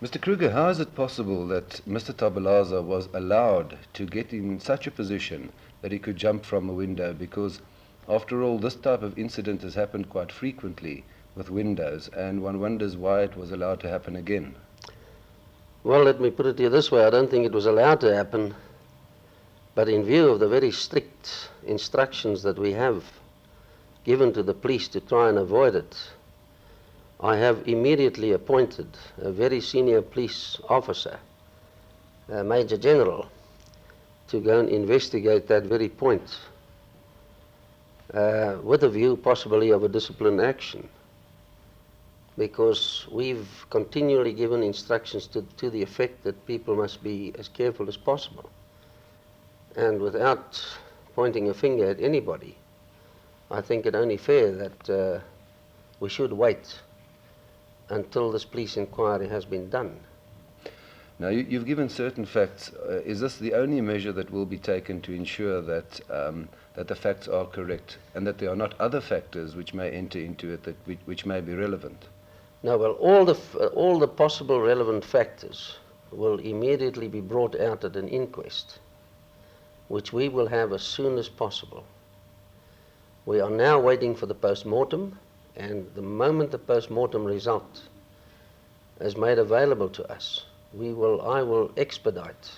Mr. Kruger, how is it possible that Mr. Tabalaza was allowed to get in such a position that he could jump from a window? Because, after all, this type of incident has happened quite frequently with windows, and one wonders why it was allowed to happen again. Well, let me put it to you this way. I don't think it was allowed to happen, but in view of the very strict instructions that we have given to the police to try and avoid it, I have immediately appointed a very senior police officer, a Major General, to go and investigate that very point with a view possibly of a discipline action. Because we've continually given instructions to the effect that people must be as careful as possible. And without pointing a finger at anybody, I think it only fair that we should wait until this police inquiry has been done. Now, you've given certain facts. Is this the only measure that will be taken to ensure that that the facts are correct and that there are not other factors which may enter into it which may be relevant? No, well, all the possible relevant factors will immediately be brought out at an inquest, which we will have as soon as possible. We are now waiting for the post-mortem, and the moment the post-mortem result is made available to us, I will expedite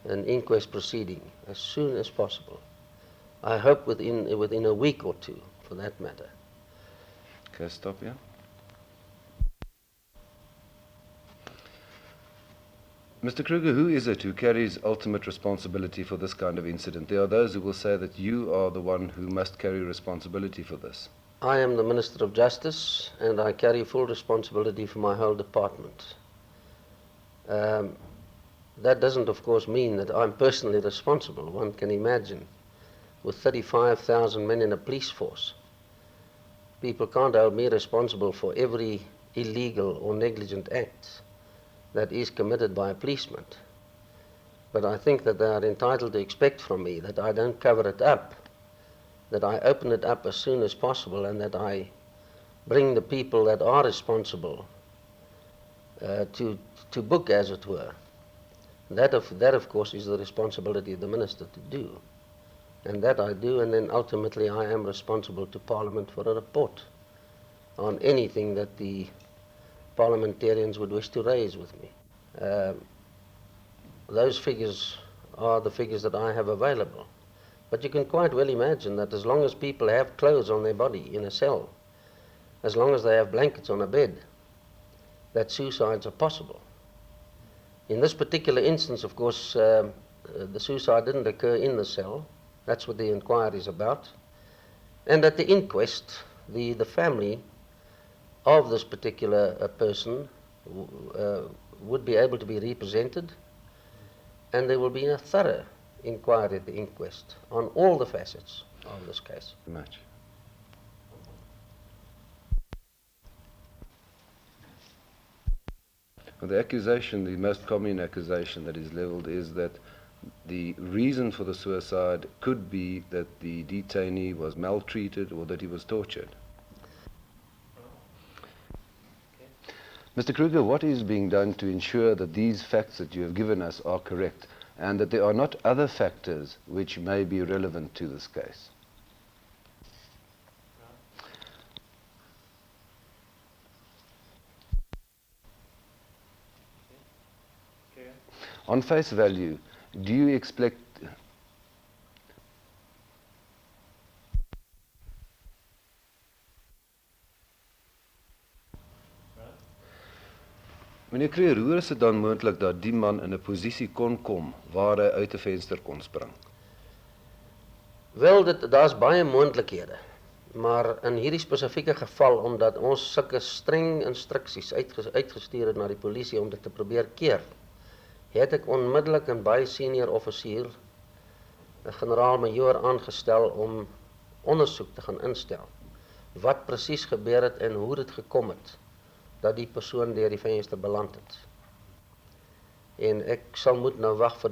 an inquest proceeding as soon as possible. I hope within a week or two, for that matter. Okay, stop here. Mr. Kruger, who is it who carries ultimate responsibility for this kind of incident? There are those who will say that you are the one who must carry responsibility for this. I am the Minister of Justice, and I carry full responsibility for my whole department. That doesn't, of course, mean that I'm personally responsible. One can imagine, with 35,000 men in a police force, people can't hold me responsible for every illegal or negligent act that is committed by a policeman. But I think that they are entitled to expect from me that I don't cover it up, that I open it up as soon as possible, and that I bring the people that are responsible to book, as it were. That of course is the responsibility of the minister to do, and that I do, and then ultimately I am responsible to Parliament for a report on anything that the parliamentarians would wish to raise with me. Those figures are the figures that I have available. But you can quite well imagine that as long as people have clothes on their body in a cell, as long as they have blankets on a bed, that suicides are possible. In this particular instance, of course, the suicide didn't occur in the cell. That's what the inquiry is about. And at the inquest, the family of this particular person would be able to be represented, and there will be a thorough inquiry at the inquest on all the facets of this case. Much. Well, the accusation, the most common accusation that is leveled, is that the reason for the suicide could be that the detainee was maltreated or that he was tortured. Mr. Kruger, what is being done to ensure that these facts that you have given us are correct and that there are not other factors which may be relevant to this case? On face value, do you expect Meneer Kruger, hoe is dit dan moontlik dat die man in 'n posisie kon kom waar hy uit 'n venster kon spring? Wel, daar's baie moontlikhede. Maar in hierdie spesifieke geval, omdat ons sulke streng instruksies uitgestuur het na die polisie om dit te probeer keer, het ek onmiddellik 'n baie senior offisier, 'n generaal-majoor, aangestel om ondersoek te gaan instel. Wat presies gebeur het en hoe dit gekom het dat die persoon deur die venster beland het. En ek sal moet nou wag vir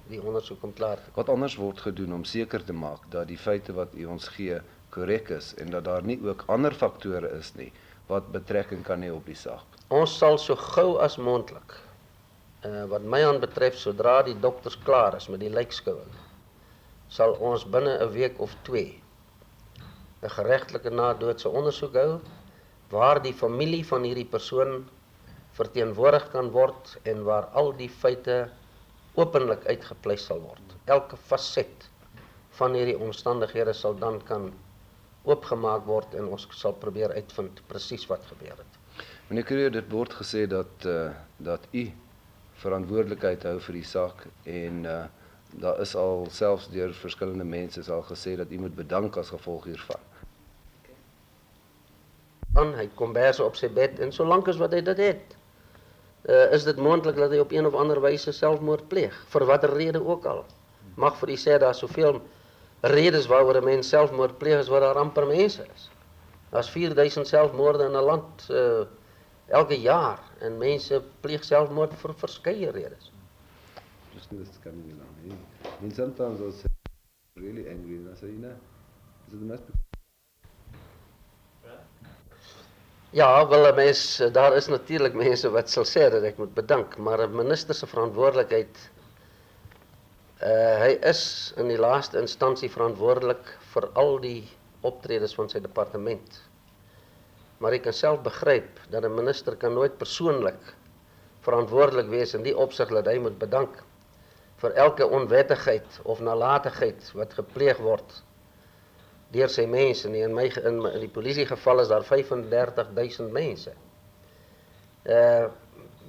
die ondersoek om klaar te kom. Wat anders word gedoen om seker te maak dat die feite wat u ons gee korrek is en dat daar nie ook ander faktore is nie wat betrekking kan hê op die saak? Ons sal so gou as moontlik, wat my aanbetref, sodra die dokters klaar is met die lijkskouing, sal ons binne 'n week of 2 'n geregtelike nadoodse ondersoek hou, waar die familie van hierdie persoon verteenwoordig kan word en waar al die feite openlik uitgepleis sal word. Elke faset van hierdie omstandighede sal dan kan oopgemaak word en ons sal probeer uitvind presies wat gebeur het. Meneer Kruger, dit word gesê dat u verantwoordelikheid hou vir die saak en daar is al selfs deur verskillende mense al gesê dat u moet bedank as gevolg hiervan. Hy kom berse op sy bed en solank as wat hy dit het, is dit moontlik dat hy op een of ander wyse selfmoord pleeg, vir watter rede ook al. Mag vir u sê, daar soveel redes waaroor 'n mens selfmoord pleeg as wat daar amper mense is. Daar's 4000 selfmoorde in 'n land elke jaar en mense pleeg selfmoord vir verskeie redes. Just this coming along. I mean, sometimes I was really angry and I say, is it the most... Ja, wel 'n mens, daar is natuurlik mense wat sal sê dat ek moet bedank, maar 'n minister se verantwoordelikheid, hy is in die laaste instansie verantwoordelik vir al die optredes van sy departement. Maar ek kan self begryp dat 'n minister kan nooit persoonlik verantwoordelik wees in die opsig dat hy moet bedank vir elke onwettigheid of nalatigheid wat gepleeg word deur sy mense. In die polisiegeval is daar 35.000 mense.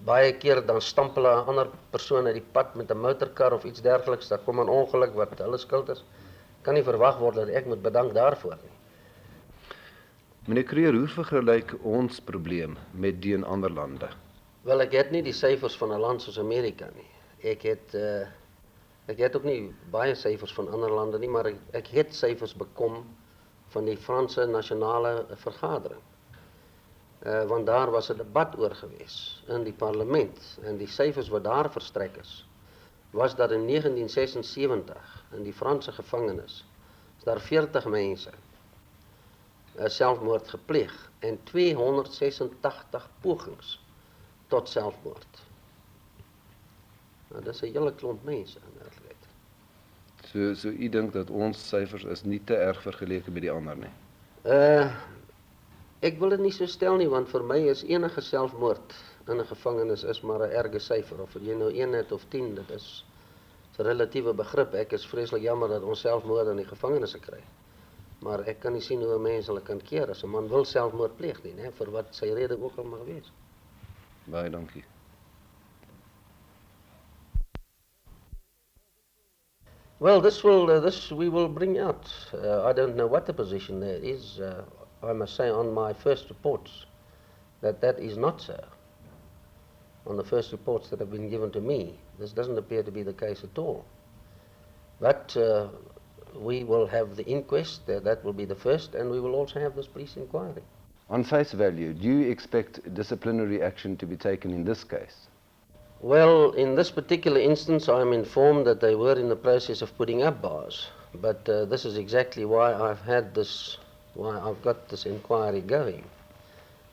Baie keer dan stamp hulle 'n ander persoon uit die pad met 'n motorkar of iets dergeliks, daar kom 'n ongeluk wat hulle skuld is. Kan nie verwag word dat ek moet bedank daarvoor nie. Meneer Kruger, hoe vergelyk ons probleem met die in ander lande? Wel, ek het nie die syfers van 'n land soos Amerika nie. Ek het ook nie baie syfers van ander lande nie, maar ek het syfers bekom van die Franse nasionale vergadering. Want daar was 'n debat oor gewees in die parlement en die syfers wat daar verstrek is, was dat in 1976 in die Franse gevangenis is daar 40 mense selfmoord gepleeg en 286 pogings tot selfmoord. Nou, dis 'n hele klomp mense in werklikheid. So u dink dat ons syfers is nie te erg vergeleke met die ander nie? Ek wil dit nie so stel nie, want vir my is enige selfmoord in 'n gevangenis is maar 'n erge syfer, of jy nou 1 het of 10, dit is 'n relatiewe begrip. Ek is vreeslik jammer dat ons selfmoord in die gevangenisse kry. Maar ek kan nie sien hoe 'n mens hulle kan keer as 'n man wil selfmoord pleeg nie, né, vir wat sy rede ook al mag wees. Baie dankie. Well, this we will bring out. I don't know what the position there is. I must say on my first reports that is not so. On the first reports that have been given to me, this doesn't appear to be the case at all. But we will have the inquest, that will be the first, and we will also have this police inquiry. On face value, do you expect disciplinary action to be taken in this case? Well, in this particular instance, I'm informed that they were in the process of putting up bars. But this is exactly why I've got this inquiry going.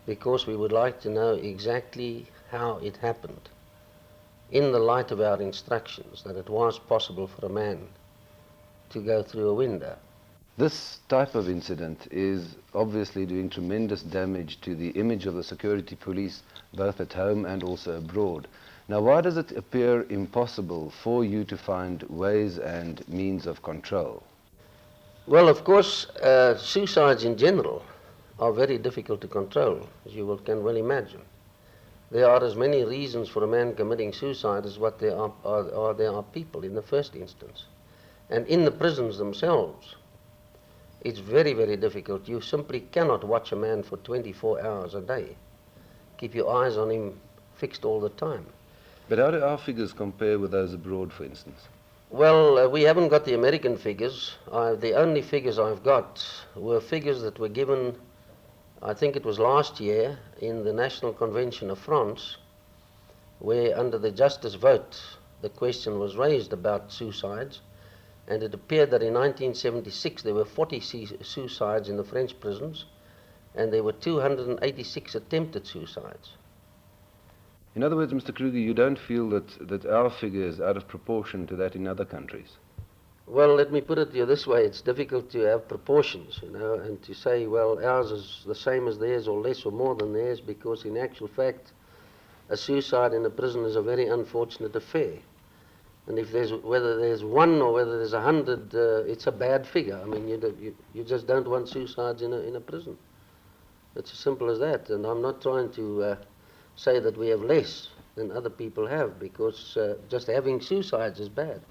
Because we would like to know exactly how it happened. In the light of our instructions, that it was possible for a man to go through a window. This type of incident is obviously doing tremendous damage to the image of the security police, both at home and also abroad. Now, why does it appear impossible for you to find ways and means of control? Well, of course, suicides in general are very difficult to control, as you can well imagine. There are as many reasons for a man committing suicide as what there are people in the first instance. And in the prisons themselves, it's very, very difficult. You simply cannot watch a man for 24 hours a day. Keep your eyes on him fixed all the time. But how do our figures compare with those abroad, for instance? Well, we haven't got the American figures. The only figures I've got were figures that were given, I think it was last year, in the National Convention of France, where under the justice vote, the question was raised about suicides, and it appeared that in 1976 there were 40 suicides in the French prisons, and there were 286 attempted suicides. In other words, Mr. Kruger, you don't feel that our figure is out of proportion to that in other countries? Well, let me put it to you this way. It's difficult to have proportions, and to say, well, ours is the same as theirs or less or more than theirs, because in actual fact, a suicide in a prison is a very unfortunate affair. And if whether there's one or whether there's 100, it's a bad figure. I mean, you just don't want suicides in a prison. It's as simple as that. And I'm not trying to say that we have less than other people have, because just having suicides is bad.